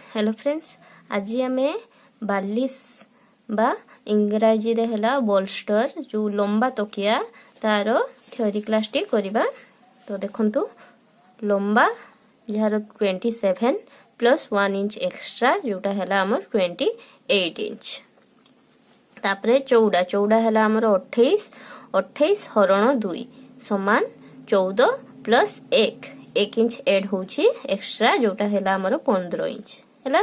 Hello friends, आज आम बालिश बा इंग्राजी रे हला बोल्स्टर जो लंबा तकिया तार थ्योरी क्लास टी करबा। तो देखंतु लंबा जार 27 प्लस 1 इंच एक्स्ट्रा जोटा हला हमर 28 इंच। तापरे चौड़ा चौड़ा हला हमर 28 हरण 2 समान 14 प्लस 1 इंच एड होची एक्स्ट्रा जोटा हला हमर 15 इंच हला।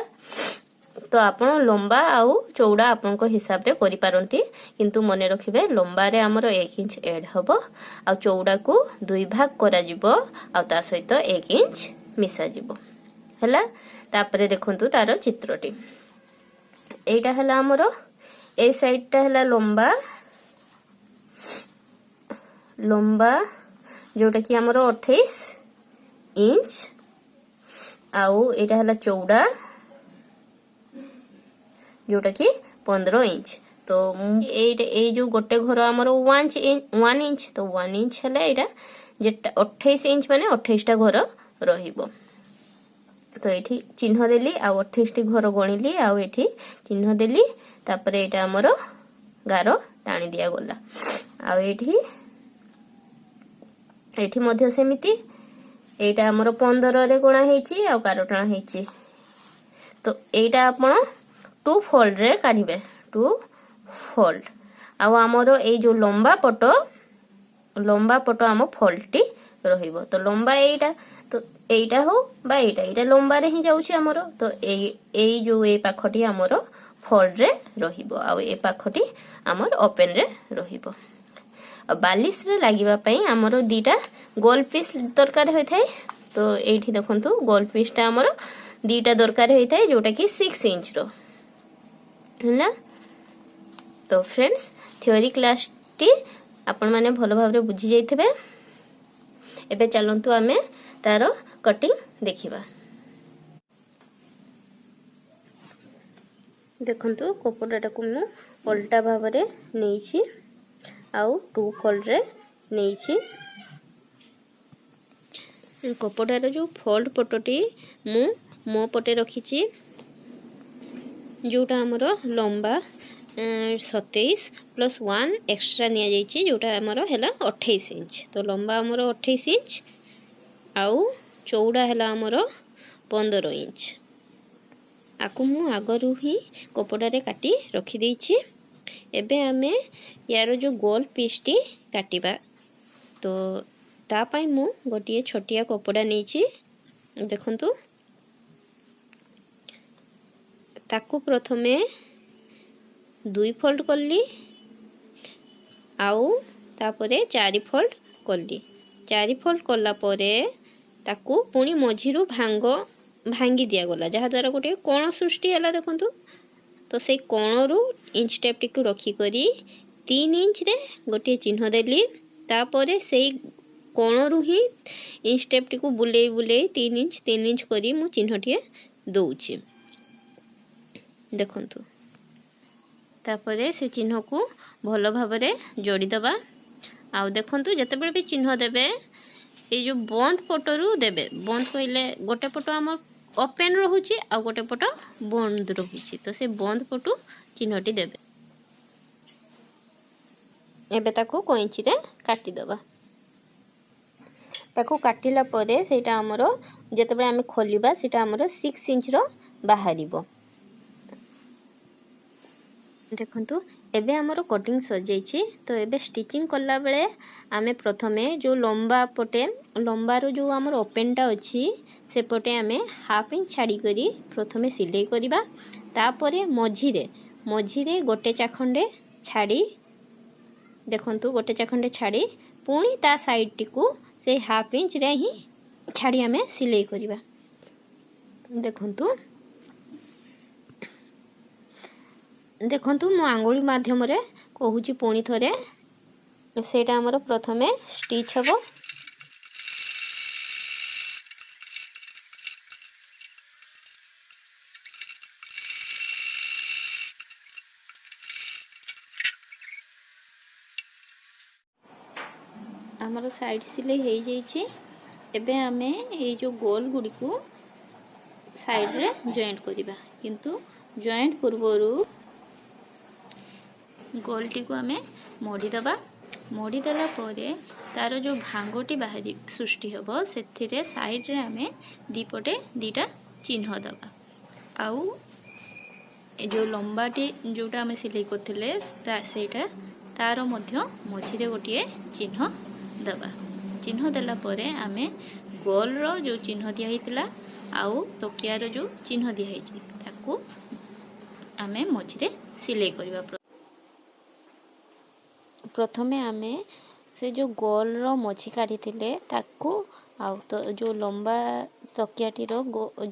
तो आपण लंबा आउ चौड़ा आपण को हिसाब रे करि पारंती, किंतु मने रखिबे लंबा रे हमर 1 इंच एड हबो आ चौड़ा को 2 भाग करा जिवो आ ता सहित 1 इंच मिसा जिवो हला। तापरे देखंतु तार चित्रटी एटा हला हमर ए साइड टा हला लंबा लंबा जोटा कि हमर 28 इंच आउ एटा हला चौड़ा जोटा कि 15 इंच। तो ए जो गोटे घर हमर 1 इंच तो 1 इंच हला एटा जेटा 28 इंच माने 28 टा घर रहिबो। तो एठी चिन्ह देली आ 28 टी घर गणिली आ एठी चिन्ह देली। तापरे एटा हमर गारो टाणी दिया गला आ एठी मध्य सेमिति एटा हमर 15 रे गणा हेची आ गारो टाणा हेची। तो एटा आपण 2 फोल्ड रे काढिबे 2 फोल्ड आ हमर ए जो लंबा पटो हम फोल्ड टी रहिबो। तो लंबा एटा तो एटा हो बा एटा लंबा रे ही जाउची हमर। तो ए जो ए पाखटी हमर फोल्ड रे रहिबो आ ए पाखटी हमर ओपन रे रहिबो। बालिश रे लागिबा पई हमर दीटा गोल पीस दरकार होय थाए। तो एठी देखंतु गोल पीस टा हमर दीटा दरकार होय थाए जोटा कि 6 इंच रो ना। तो फ्रेंड्स थ्योरी क्लास टी आपण माने भलो भाबरे बुझी जाइथिबे। एबे चलंतु आमे तारो कटिंग देखिबा। देखंतु कपड़ाटा को मु उल्टा भाबरे नेइछि आउ 2 फोल्ड रे नेइछि। कपड़ार जो फोल्ड पटोटी मो पटे रखिछि जोटा हमर लंबा 27 प्लस 1 एक्स्ट्रा निया जाइछि जोटा हमर हैला 28 इंच। तो लंबा हमर 28 इंच आउ चौड़ा हैला हमर 15 इंच। आकु मु आगरु ही कपड़ा रे काटी रखी देइछि। एबे हमें यार जो गोल पीस टी काटिबा। तो ता पई मु गोटिए छोटिया कपड़ा नेइछि। देखंतु ताकू प्रथमे 2 फोल्ड करली आउ तापरे 4 फोल्ड करली। 4 फोल्ड करला परे ताकू पुनी मझिरु भांगी दिया गला जहा द्वारा गोटे कोण सृष्टि हला। देखंतु तो से कोणरू इंच टेप टी को रखी करी 3 इंच रे गोटे चिन्ह देली। तापरे से कोणरू ही इंच टेप टी को बुलेई बुलेई 3 इंच करी मु चिन्ह टिए दउची। देखंतु तापरे से चिन्ह को भलो भाबरे जोड़ी दबा। आउ देखंतु जते बेले भी चिन्ह देबे ए जो बंद पटरू देबे। बंद कइले गोटे पटो हमर ओपन रहुची आ गोटे पटो बंद रहुची। तो से बंद पटू चिन्हटी देबे। एबे ताको कोइंची रे काटी दबा। ताको काटिला परे सेटा हमरो जते बेले हम खोलिबा सेटा हमरो 6 इंच रो बाहरिबो। देखंतु एबे हमरो कटिंग सजेछि। तो एबे स्टिचिंग करला बेले आमे प्रथमे जो लंबा पटे लंबा रो जो हमर ओपन टा अछि से पटे आमे हाफ इंच छाडी करी प्रथमे सिलाई करिबा। तापरे मझिरे गोटे चाखंडे छाडी देखंतु गोटे चाखंडे छाडी पुणी ता साइड टी को से हाफ इंच रे ही छाडी आमे सिलाई करिबा। देखंतु मो आंगुली माध्यम रे कहूची पुणी थरे सेटा हमर प्रथमे स्टिच हबो। हमर साइड सिलाई हे जाइछि। एबे हमें ए जो गोल गुडी को साइड रे जॉइंट करिबा किंतु जॉइंट पूर्वरु गोलटी को आमे मोड़ी दबा मोड़ी देला परे तार जो भांगटी बाहरी सृष्टि होबो सेथिरे साइड रे आमे दीपटे दीटा चिन्ह दबा आउ ए जो लंबाटी जोटा आमे सिलाई करथिले सेटा तार मध्य मझिरे गोटे चिन्ह दबा चिन्ह देला परे आमे गोल रो जो चिन्ह दिया हितला आउ तकिया रो जो चिन्ह दिया हिची ताकू आमे मझिरे सिलाई करबा प्रथमे आमे से जो गोल रो मझी काढ़ी थिले ताकू आउ तो जो लंबा तकियाटी रो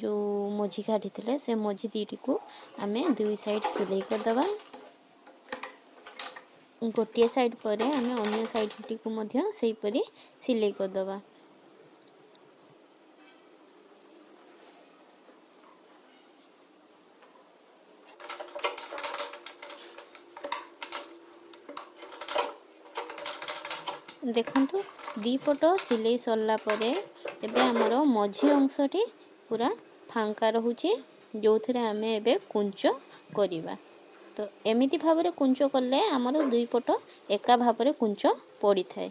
जो मझी काढ़ी थिले से मझी दीटी को आमे दुई साइड सिलाई कर दबा गोटे साइड परे आमे अन्य साइड को मध्य सेही परी सिलाई कर दबा देखंतु दीपट सिलाई सरला परे एबे हमरो मझी अंशटी पूरा फांका रहुची जो थरे आमे एबे कुंचो करिबा तो एमिति भाबरे कुंचो करले हमरो दुई पट एका भाबरे कुंचो पड़ी थाए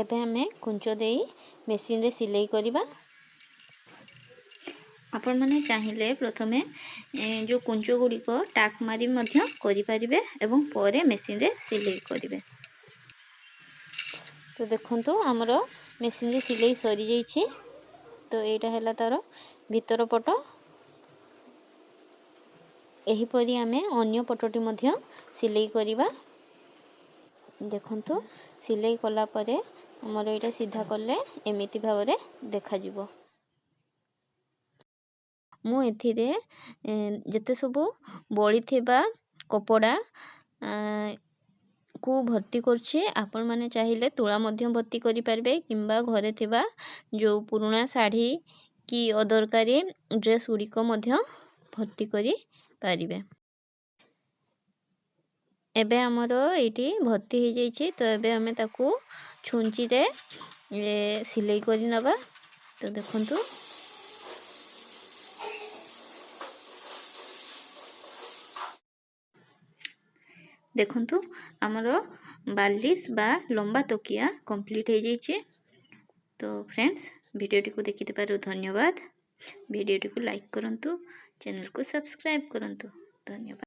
एबे हमें कुंचो देई मशीन रे सिलाई करिबा आपण माने चाहिले प्रथमे जो कुंचो गुडी को टाक मारी मध्य करि परिबे एवं परे मशीन रे सिलाई करिबे तो देखंतु हमरो मशीन रे सिलाई सरी जाईछि तो एटा हैला तार भीतर पट एही परी आमे अन्य पटटी मध्य सिलाई करिबा देखंतु सिलाई कला परे हमरो एटा सीधा करले एमिति भाबरे देखा जिवो मु एथिरे जते सब बळी थिबा कपड़ा को भर्ती करछि आपण माने चाहिले तुळा मध्य भर्ती करि परबे किंबा घरे थिबा जो पुराना साड़ी की अदरकारी ड्रेस उडी को मध्य भर्ती करि पारिबे एबे हमरो एटी भर्ती हे जाईछि तो एबे हमें ताकू छुंची रे सिलाई करि नबा तो देखंतु देखंतु हमरो बालिश बा लंबा तकिया कंप्लीट हे जाईछि तो फ्रेंड्स वीडियोटी को देखिथिबारु धन्यवाद वीडियोटी को लाइक करंतु चैनल को सब्सक्राइब करंतु धन्यवाद।